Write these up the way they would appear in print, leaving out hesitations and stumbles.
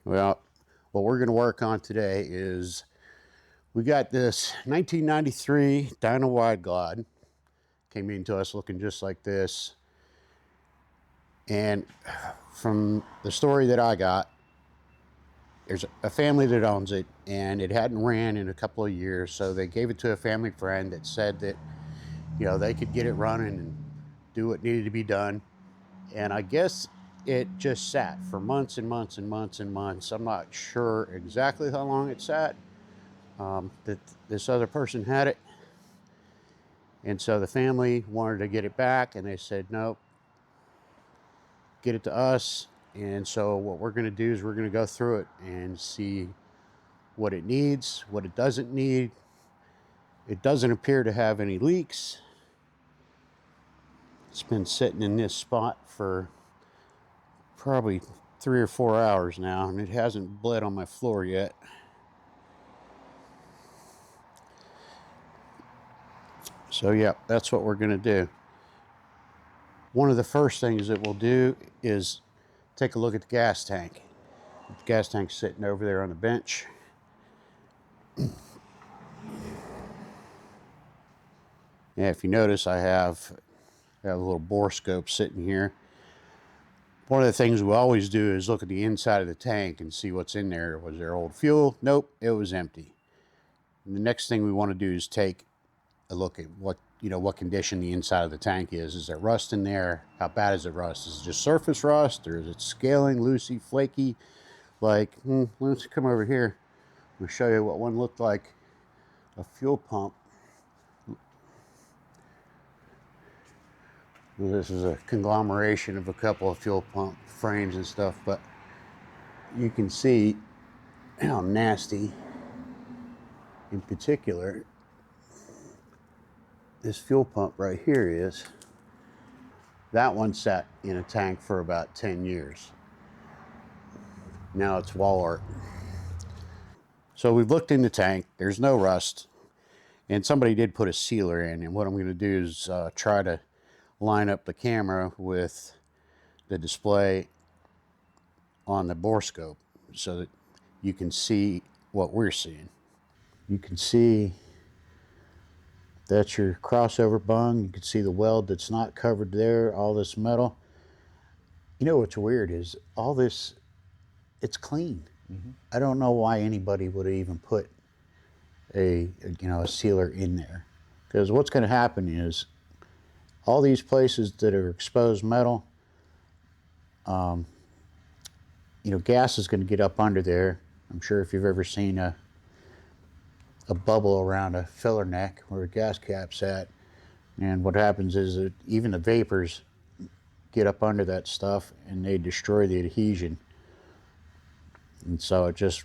Well, what we're going to work on today is we got this 1993 Dyno Wide Glide. Came into us looking just like this. And from the story that I got, there's a family that owns it, and it hadn't ran in a couple of years, so they gave it to a family friend that said that, you know, they could get it running and do what needed to be done. And I guess it just sat for months and months and months and months. I'm not sure exactly how long it sat. That this other person had it, and so the family wanted to get it back, and they said, nope, get it to us. And so what we're going to do is we're going to go through it and see what it needs, what it doesn't need. It doesn't appear to have any leaks. It's been sitting in this spot for probably 3 or 4 hours now, and it hasn't bled on my floor yet. So yeah, that's what we're going to do. One of the first things that we'll do is take a look at the gas tank. The gas tank's sitting over there on the bench. Yeah, if you notice, I have a little bore scope sitting here. One of the things we always do is look at the inside of the tank and see what's in there. Was there old fuel? Nope, it was empty. And the next thing we want to do is take a look at what condition the inside of the tank is. Is there rust in there? How bad is it rust? Is it just surface rust, or is it scaling, loosey, flaky? Like, let's come over here. I'll show you what one looked like. A fuel pump. This is a conglomeration of a couple of fuel pump frames and stuff, but you can see how nasty, in particular, this fuel pump right here is. That one sat in a tank for about 10 years. Now it's wall art. So we've looked in the tank. There's no rust. And somebody did put a sealer in. And what I'm going to do is try to line up the camera with the display on the bore scope so that you can see what we're seeing. You can see that's your crossover bung. You can see the weld that's not covered there, all this metal. You know what's weird is all this, it's clean. I don't know why anybody would even put a sealer in there, because what's going to happen is all these places that are exposed metal, gas is going to get up under there. I'm sure if you've ever seen a bubble around a filler neck where a gas cap's at, and what happens is that even the vapors get up under that stuff and they destroy the adhesion. And so it just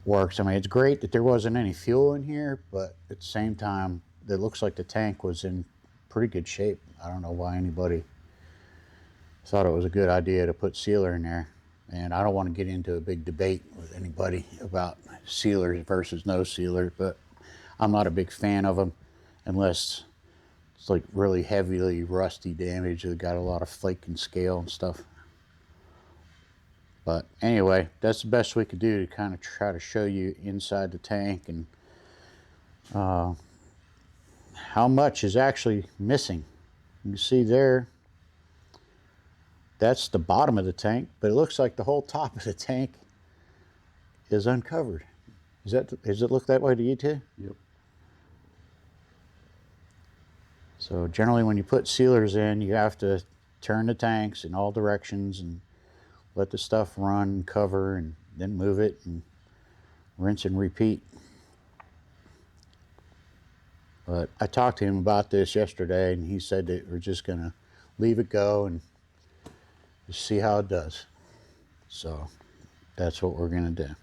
works. I mean, it's great that there wasn't any fuel in here, but at the same time, it looks like the tank was in pretty good shape. I don't know why anybody thought it was a good idea to put sealer in there. And I don't want to get into a big debate with anybody about sealers versus no sealer, but I'm not a big fan of them unless it's like really heavily rusty damage that got a lot of flake and scale and stuff. But anyway, that's the best we could do to kind of try to show you inside the tank and how much is actually missing. You can see there, that's the bottom of the tank, but it looks like the whole top of the tank is uncovered. Does it look that way to you too? Yep. So generally when you put sealers in, you have to turn the tanks in all directions and let the stuff run and cover, and then move it and rinse and repeat. But I talked to him about this yesterday, and he said that we're just going to leave it go and just see how it does. So that's what we're going to do.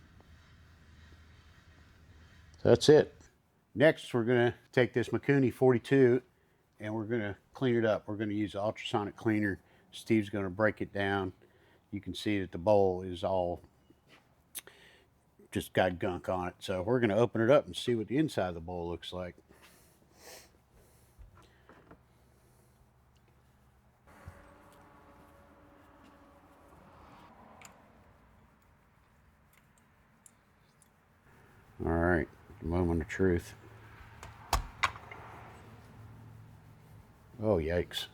So that's it. Next, we're going to take this Mikuni 42 and we're going to clean it up. We're going to use the ultrasonic cleaner. Steve's going to break it down. You can see that the bowl is all just got gunk on it. So we're going to open it up and see what the inside of the bowl looks like. All right, moment of truth. Oh, yikes.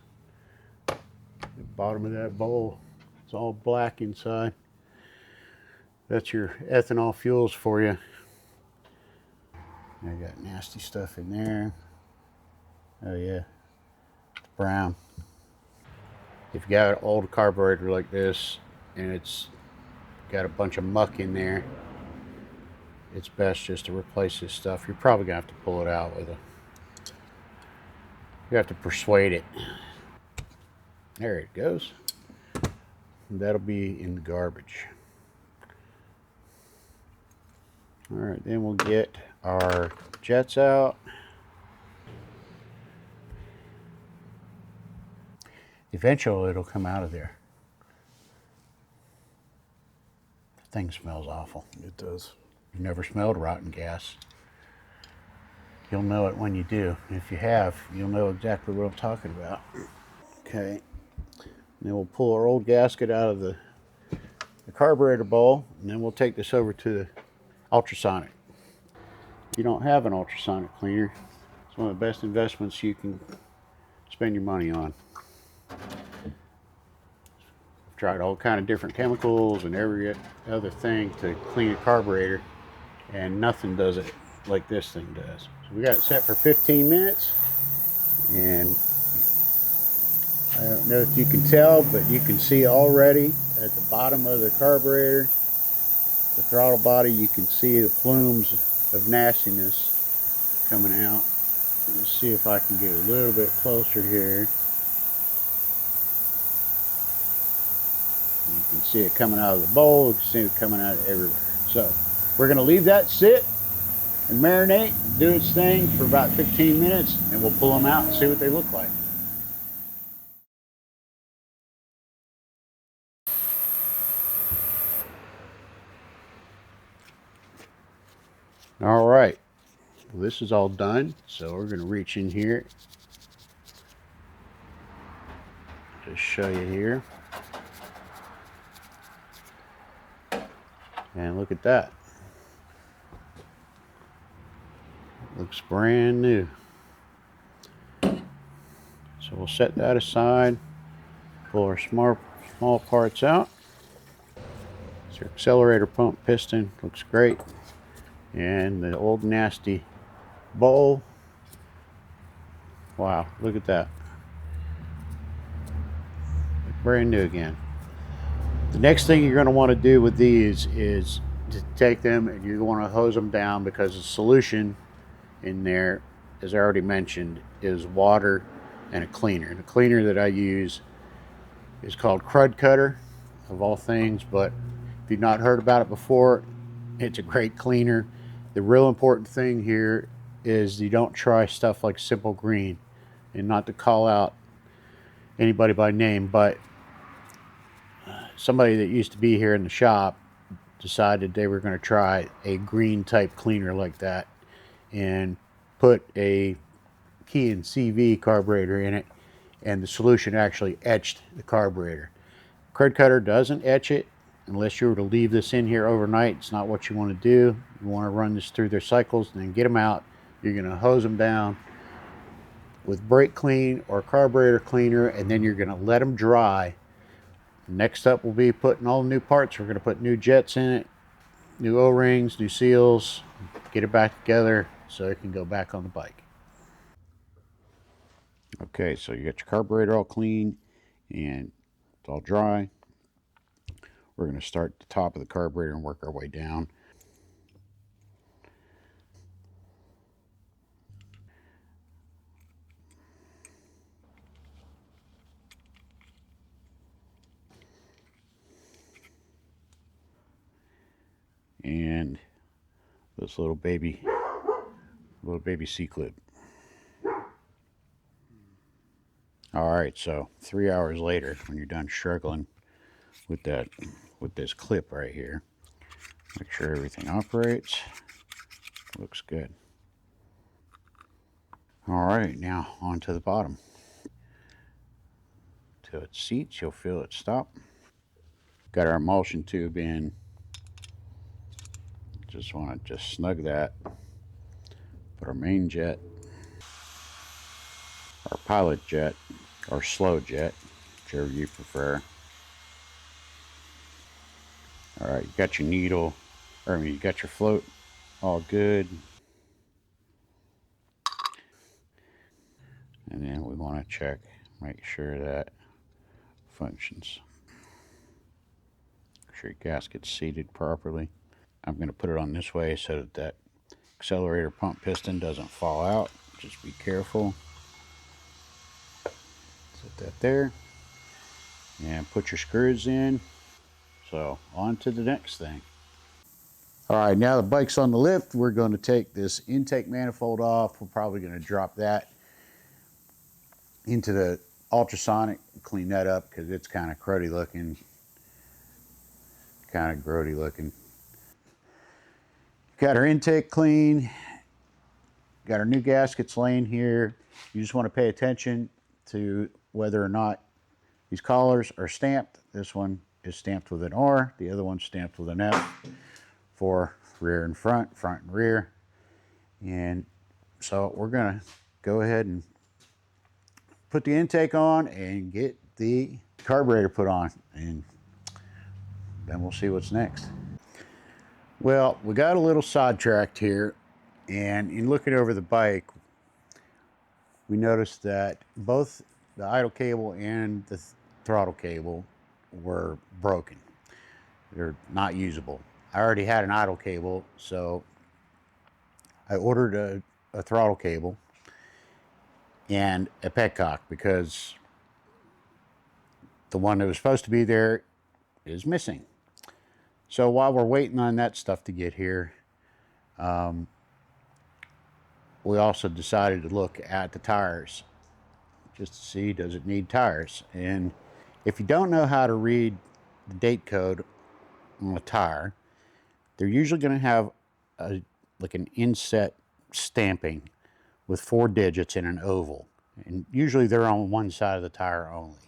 The bottom of that bowl, it's all black inside. That's your ethanol fuels for you. I got nasty stuff in there. Oh yeah, it's brown. If you got an old carburetor like this and it's got a bunch of muck in there, it's best just to replace this stuff. You're probably gonna have to pull it out with a, you have to persuade it. There it goes. That'll be in the garbage. All right, then we'll get our jets out. Eventually it'll come out of there. The thing smells awful. It does. You've never smelled rotten gas. You'll know it when you do. If you have, you'll know exactly what I'm talking about. Okay. Then we'll pull our old gasket out of the carburetor bowl, and then we'll take this over to the ultrasonic. If you don't have an ultrasonic cleaner, it's one of the best investments you can spend your money on. I've tried all kind of different chemicals and every other thing to clean a carburetor, and nothing does it like this thing does. So we got it set for 15 minutes, and I don't know if you can tell, but you can see already at the bottom of the carburetor, the throttle body, you can see the plumes of nastiness coming out. Let's see if I can get a little bit closer here. You can see it coming out of the bowl, you can see it coming out everywhere. So we're going to leave that sit and marinate, do its thing for about 15 minutes, and we'll pull them out and see what they look like. All right, well, this is all done, so we're going to reach in here. Just show you here. And look at that. Looks brand new. So we'll set that aside, pull our small parts out. It's your accelerator pump piston, looks great. And the old nasty bowl. Wow, look at that. Brand new again. The next thing you're going to want to do with these is to take them and you want to hose them down, because the solution in there, as I already mentioned, is water and a cleaner. The cleaner that I use is called Crud Cutter, of all things, but if you've not heard about it before, it's a great cleaner. The real important thing here is you don't try stuff like Simple Green, and not to call out anybody by name, but somebody that used to be here in the shop decided they were going to try a green type cleaner like that and put a key and CV carburetor in it, and the solution actually etched the carburetor. Crud Cutter doesn't etch it unless you were to leave this in here overnight. It's not what you want to do. You want to run this through their cycles and then get them out. You're going to hose them down with brake clean or carburetor cleaner, and then you're going to let them dry. Next up will be putting all the new parts. We're going to put new jets in it, new O-rings, new seals, get it back together so it can go back on the bike. Okay, so you got your carburetor all clean and it's all dry. We're going to start at the top of the carburetor and work our way down. And this little baby C-clip. All right, so 3 hours later, when you're done struggling with this clip right here, make sure everything operates. Looks good. All right, now onto the bottom. Till it seats, you'll feel it stop. Got our emulsion tube in Just want to just snug that. Put our main jet, our pilot jet, or slow jet, whichever you prefer. All right, you got your needle, or I mean, you got your float all good. And then we want to check, make sure that functions. Make sure your gasket's seated properly. I'm going to put it on this way so that that accelerator pump piston doesn't fall out. Just be careful. Set that there. And put your screws in. So on to the next thing. All right, now the bike's on the lift. We're going to take this intake manifold off. We're probably going to drop that into the ultrasonic, clean that up because it's kind of cruddy looking, kind of grody looking. Got our intake clean, got our new gaskets laying here. You just want to pay attention to whether or not these collars are stamped. This one is stamped with an R, the other one's stamped with an F for rear and front, front and rear. And so we're gonna go ahead and put the intake on and get the carburetor put on, and then we'll see what's next. Well, we got a little sidetracked here, and in looking over the bike, we noticed that both the idle cable and the throttle cable were broken. They're not usable. I already had an idle cable, so I ordered a throttle cable and a petcock because the one that was supposed to be there is missing. So while we're waiting on that stuff to get here, we also decided to look at the tires just to see, does it need tires? And if you don't know how to read the date code on a tire, they're usually going to have like an inset stamping with 4 digits in an oval, and usually they're on one side of the tire only.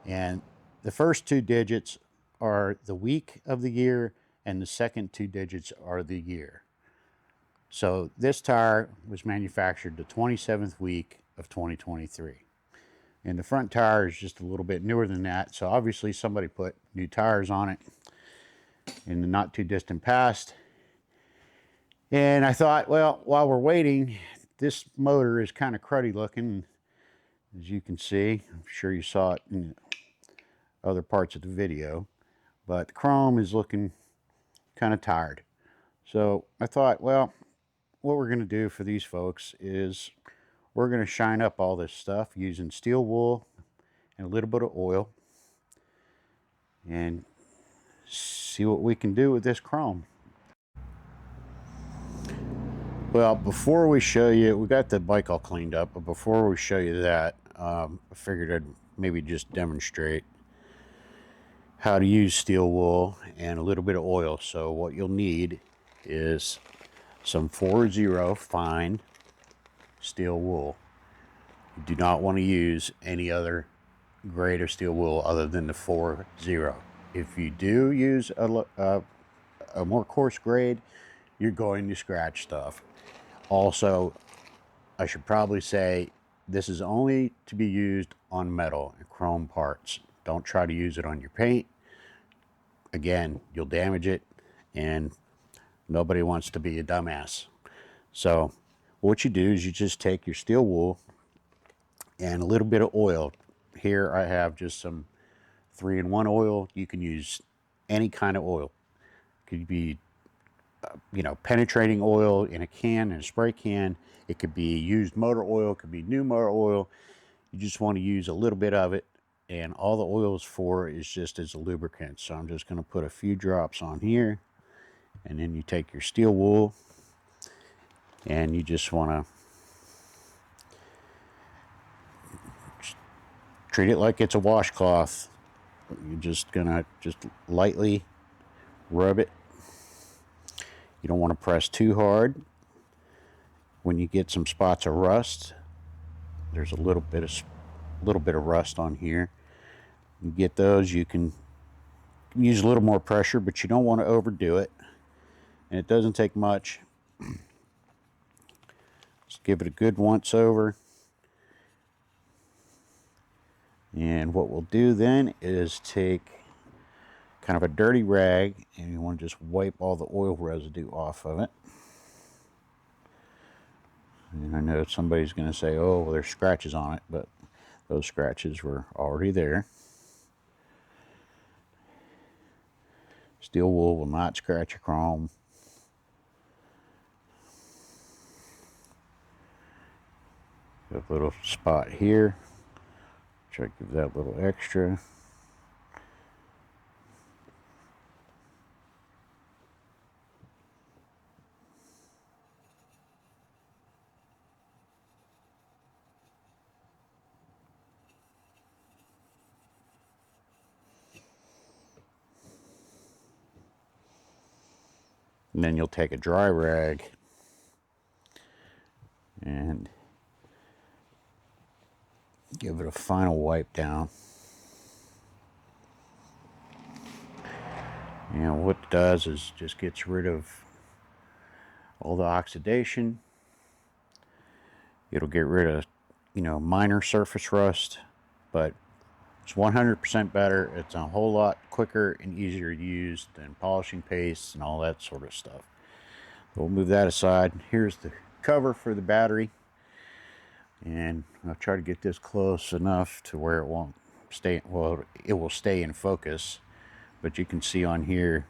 And the first 2 digits are the week of the year, and the second 2 digits are the year. So this tire was manufactured the 27th week of 2023. And the front tire is just a little bit newer than that, so obviously somebody put new tires on it in the not too distant past. And I thought, well, while we're waiting, this motor is kind of cruddy looking, as you can see. I'm sure you saw it in other parts of the video, but the chrome is looking kind of tired. So I thought, well, what we're going to do for these folks is we're going to shine up all this stuff using steel wool and a little bit of oil and see what we can do with this chrome. Well, before we show you, we got the bike all cleaned up, but before we show you that, I figured I'd maybe just demonstrate how to use steel wool and a little bit of oil. So what you'll need is some 4-0 fine steel wool. You do not want to use any other grade of steel wool other than the 4-0. If you do use a more coarse grade, you're going to scratch stuff. Also, I should probably say this is only to be used on metal and chrome parts. Don't try to use it on your paint. Again, you'll damage it, and nobody wants to be a dumbass. So what you do is you just take your steel wool and a little bit of oil. Here I have just some 3-in-1 oil. You can use any kind of oil. It could be penetrating oil in a can, in a spray can. It could be used motor oil, it could be new motor oil. You just want to use a little bit of it, and all the oil is for is just as a lubricant. So I'm just going to put a few drops on here, and then you take your steel wool and you just want to treat it like it's a washcloth. You're just gonna lightly rub it. You don't want to press too hard. When you get some spots of rust, there's a little bit of rust on here. You get those, you can use a little more pressure, but you don't want to overdo it. and it doesn't take much. Just give it a good once over. And what we'll do then is take kind of a dirty rag, and you want to just wipe all the oil residue off of it. And I know somebody's going to say, oh, well, there's scratches on it, but those scratches were already there. Steel wool will not scratch your chrome. Got a little spot here. Try to give that a little extra. And then you'll take a dry rag and give it a final wipe down. And what it does is just gets rid of all the oxidation. It'll get rid of, minor surface rust, but it's 100% better. It's a whole lot quicker and easier to use than polishing pastes and all that sort of stuff. So we'll move that aside. Here's the cover for the battery. And I'll try to get this close enough to where it won't stay, well, it will stay in focus. But you can see on here,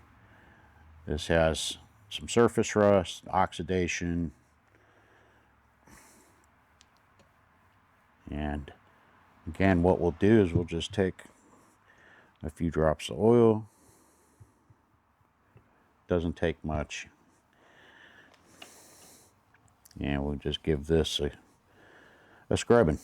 this has some surface rust, oxidation, and again, what we'll do is we'll just take a few drops of oil. Doesn't take much. And we'll just give this a scrubbing.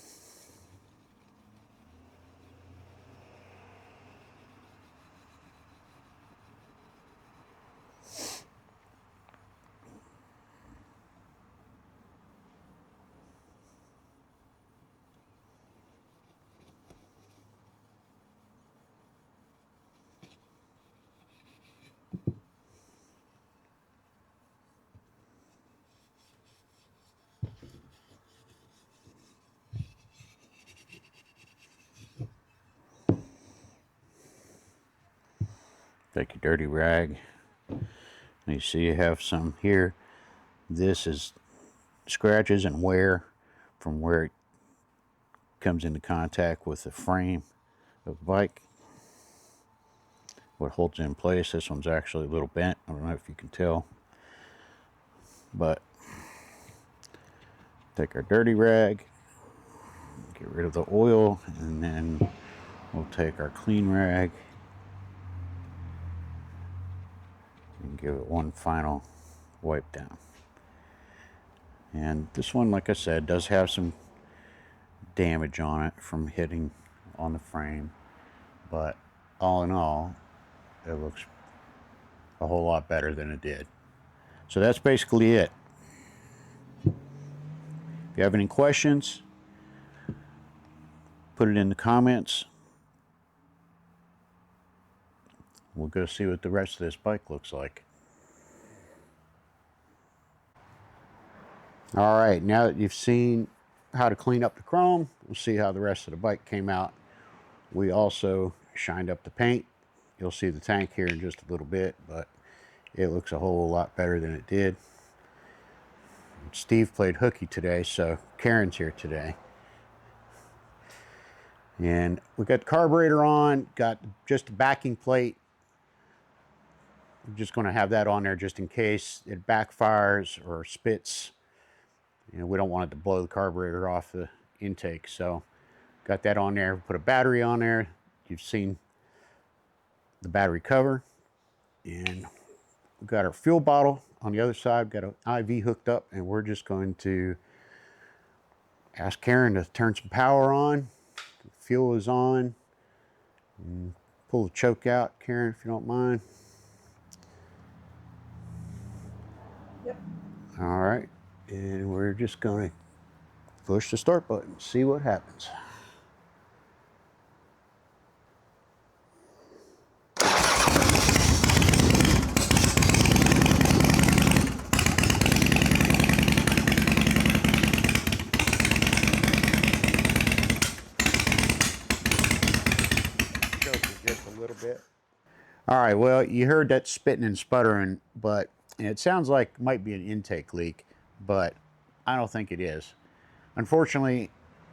Take your dirty rag. And you see you have some here. This is scratches and wear from where it comes into contact with the frame of the bike. What holds it in place. This one's actually a little bent. I don't know if you can tell. But take our dirty rag, get rid of the oil, and then we'll take our clean rag and give it one final wipe down. And this one, like I said, does have some damage on it from hitting on the frame, but all in all, it looks a whole lot better than it did. So that's basically it. If you have any questions, put it in the comments. We'll go see what the rest of this bike looks like. All right, now that you've seen how to clean up the chrome, we'll see how the rest of the bike came out. We also shined up the paint. You'll see the tank here in just a little bit, but it looks a whole lot better than it did. Steve played hooky today, so Karen's here today. And we got the carburetor on, got just a backing plate. I'm just going to have that on there just in case it backfires or spits. We don't want it to blow the carburetor off the intake, so got that on there. Put a battery on there. You've seen the battery cover, and we've got our fuel bottle on the other side. Got an IV hooked up, and we're just going to ask Karen to turn some power on. The fuel is on. And pull the choke out, Karen, if you don't mind. Yep. All right, and we're just going to push the start button, see what happens. All right, well, you heard that spitting and sputtering, but it sounds like it might be an intake leak, but I don't think it is. Unfortunately,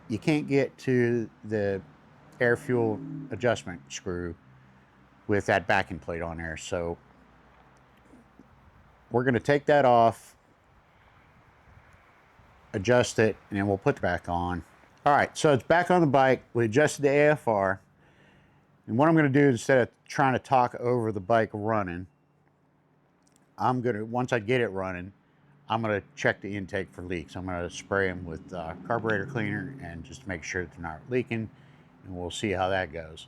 you can't get to the air fuel adjustment screw with that backing plate on there. So we're going to take that off, adjust it, and then we'll put it back on. All right, so it's back on the bike. We adjusted the AFR. And what I'm going to do, instead of trying to talk over the bike running, once I get it running, I'm going to check the intake for leaks. I'm going to spray them with carburetor cleaner and just make sure that they're not leaking, and we'll see how that goes.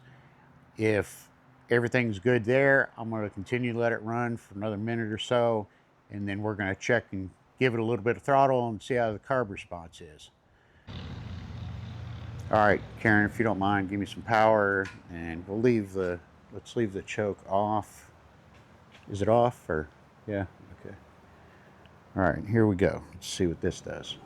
If everything's good there, I'm going to continue to let it run for another minute or so, and then we're going to check and give it a little bit of throttle and see how the carb response is. All right, Karen, if you don't mind, give me some power, and let's leave the choke off. Is it off, or? Yeah, okay. All right, here we go. Let's see what this does.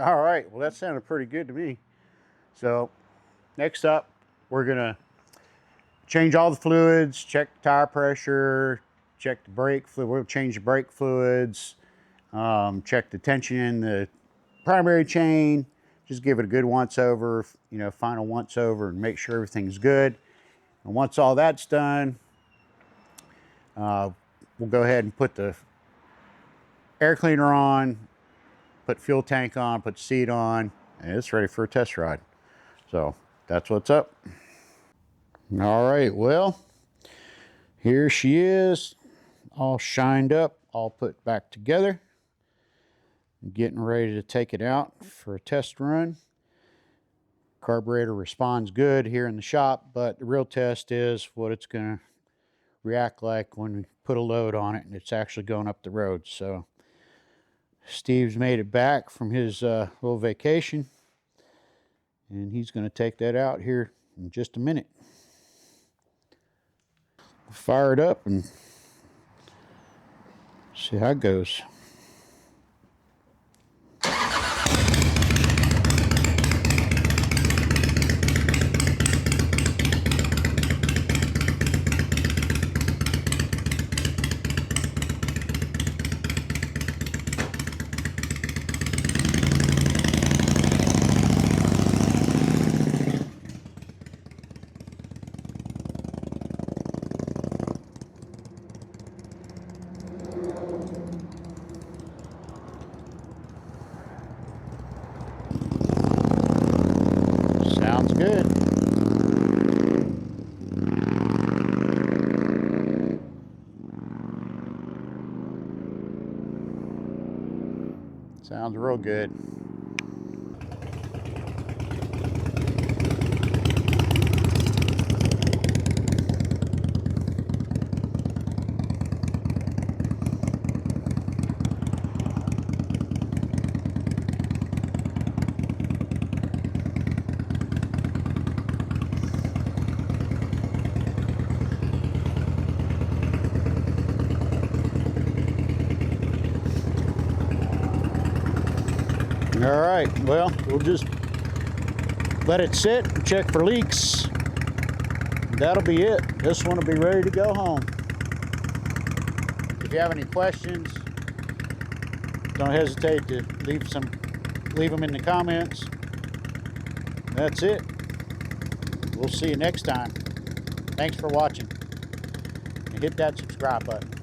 All right, well, that sounded pretty good to me. So next up, we're gonna change all the fluids, check the tire pressure, check the brake fluid. We'll change the brake fluids, check the tension in the primary chain, just give it a good once over, final once over, and make sure everything's good. And once all that's done, we'll go ahead and put the air cleaner on, put fuel tank on, put the seat on, and it's ready for a test ride. So that's what's up. All right, well, here she is, all shined up, all put back together. Getting ready to take it out for a test run. Carburetor responds good here in the shop, but the real test is what it's going to react like when we put a load on it and it's actually going up the road. So Steve's made it back from his little vacation, and he's going to take that out here in just a minute. Fire it up and see how it goes. Sounds good. Sounds real good. All right, well, we'll just let it sit, check for leaks, that'll be it. This one will be ready to go home. If you have any questions, don't hesitate to leave them in the comments. That's it. We'll see you next time. Thanks for watching. And hit that subscribe button.